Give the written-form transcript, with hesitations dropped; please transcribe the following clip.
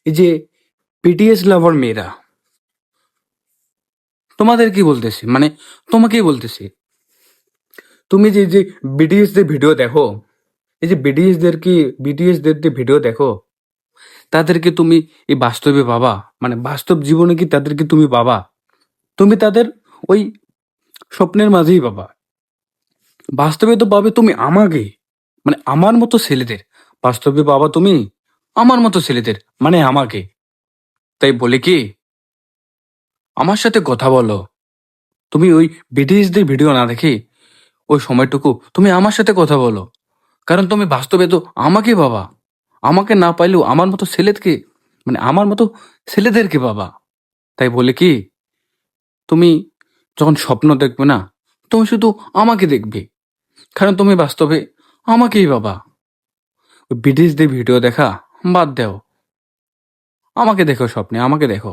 এই যে বিটিএস লাভার মেয়েরা, তোমাদের কি বলতেছি, মানে তোমাকেই বলতেছি, তুমি যে বিটিএস দের ভিডিও দেখো, এই যে বিটিএস দের যে ভিডিও দেখো, তাদেরকে তুমি এই বাস্তবে পাবা? মানে বাস্তব জীবনে কি তাদেরকে তুমি পাবা? তুমি তাদের ওই স্বপ্নের মাঝেই পাবা। বাস্তবে তো পাবে তুমি আমাকে, মানে আমার মতো ছেলেদের। বাস্তবে পাবা তুমি আমার মতো ছেলেদের, মানে আমাকে। তাই বলে কি, আমার সাথে কথা বলো। তুমি ওই বিটিএসদের ভিডিও না দেখে ওই সময়টুকু তুমি আমার সাথে কথা বলো। কারণ তুমি বাস্তবে তো আমাকে পাবা। আমাকে না পাইলেও আমার মতো ছেলেকে, মানে আমার মতো ছেলেদেরকে পাবা। তাই বলে কি, তুমি যখন স্বপ্ন দেখবে না, তুমি শুধু আমাকে দেখবে। কারণ তুমি বাস্তবে আমাকেই পাবা। ওই বিটিএসদের ভিডিও দেখা বাদ দাও, আমাকে দেখো স্বপ্নে, আমাকে দেখো।